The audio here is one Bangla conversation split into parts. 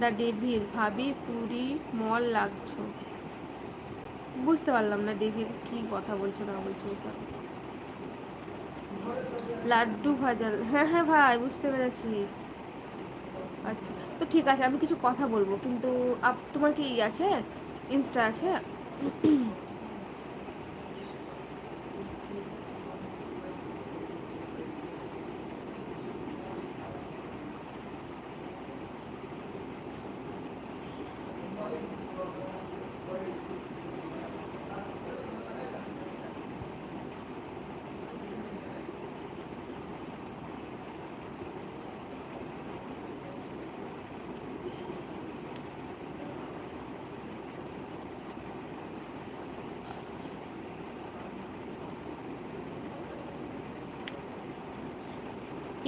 দ্য ডেভিল, ভাবি পুরি মল লাগছো। বুঝতে পারলাম না ডেভিল কি কথা বলছো না বলছো স্যার। লাড্ডু ভাজা, হ্যাঁ হ্যাঁ ভাই বুঝতে পেরেছি। আচ্ছা, তো ঠিক আছে, আমি কিছু কথা বলবো কিন্তু তোমার কি আছে, ইনস্টা আছে?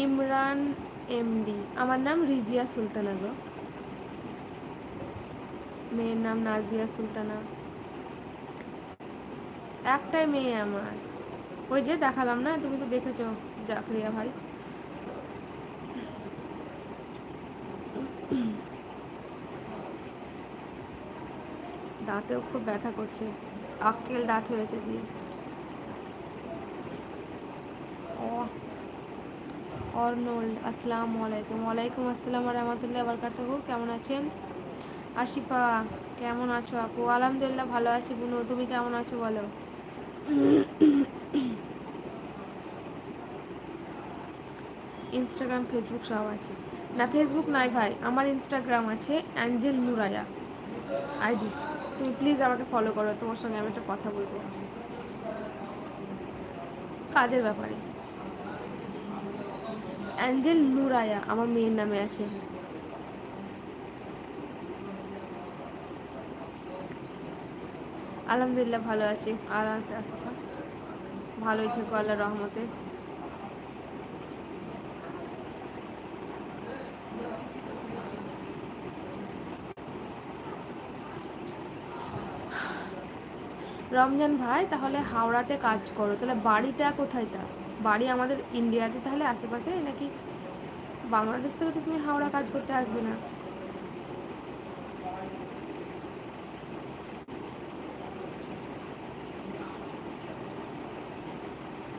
ইমরান এমডি, আমার নাম রিজিয়া সুলতানা গো, মেয়ের নাম নাজিয়া সুলতানা। একটাই মেয়ে আমার, ওই যে দেখালাম না, তুমি তো দেখেছো, জাকরিয়া ভাই। দাঁতেও খুব ব্যথা করছে, আক্কেল দাঁত হয়েছে দিয়ে। অর্নল্ড, আসসালামু আলাইকুম। ওয়ালাইকুম আসসালাম রহমতুল্লাহ বরকাতুহু। কেমন আছেন? আশিফা, কেমন আছো আপু? আলহামদুলিল্লাহ ভালো আছি বুনু, তুমি কেমন আছো বলো? ইনস্টাগ্রাম ফেসবুক সব আছে। না ফেসবুক নাই ভাই, আমার ইনস্টাগ্রাম আছে, অ্যাঞ্জেল নুরায়া আইডি। তুমি প্লিজ আমাকে ফলো করো, তোমার সঙ্গে আমি একটা কথা বলবো কাজের ব্যাপারে। অ্যাঞ্জেল নুরায়া আমার মেয়ের নামে আছে। আলহামদুলিল্লাহ ভালো আছি। আর আছে আসিফা, ভালোই থেকো আল্লাহর রহমতে। রমজান ভাই, তাহলে হাওড়াতে কাজ করো, তাহলে বাড়িটা কোথায়? তা বাড়ি আমাদের ইন্ডিয়াতে, তাহলে আশেপাশে নাকি? বাংলাদেশ থেকে তো তুমি হাওড়া কাজ করতে আসবে না।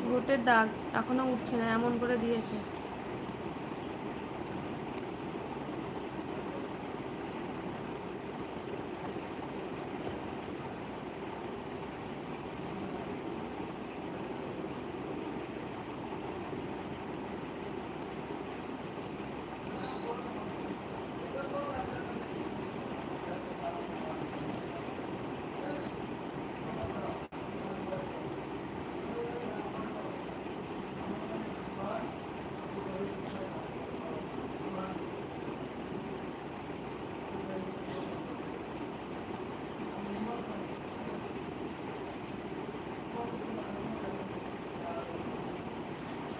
ভোটের দাগ এখনো উঠছে না, এমন করে দিয়েছে।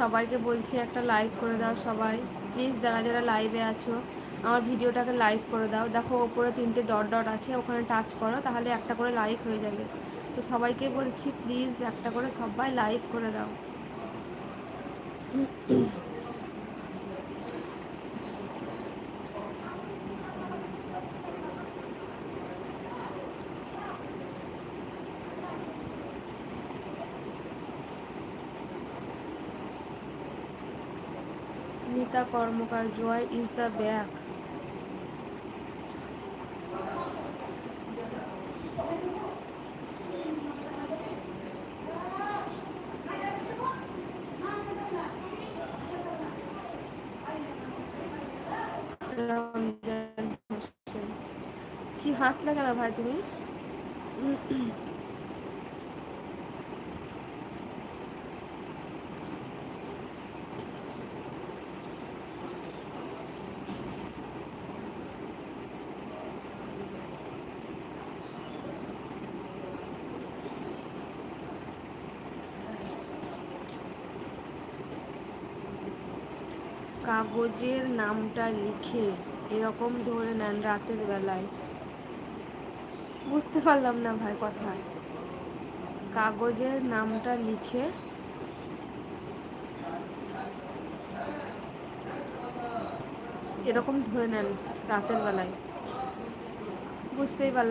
সবাইকে বলছি একটা লাইক করে দাও সবাই, প্লিজ যারা যারা লাইভে আছো আমার ভিডিওটাকে লাইক করে দাও। দেখো ওপরে 3টে ডট ডট আছে, ওখানে টাচ করো, তাহলে একটা করে লাইক হয়ে যাবে। তো সবাইকে বলছি প্লিজ একটা করে সবাই লাইক করে দাও। Mita Karmakar, Joy is the back. Ramzan Hossain, কি হাসলে কেন ভাই তুমি? কাগজের নামটা লিখে এরকম ধরে নেন রাতের বেলায়। বুঝতে পারলাম না ভাই কথা। কাগজের নামটা লিখে, এরকম ধরে নেন রাতের বেলায়, বুঝতেই পারলাম।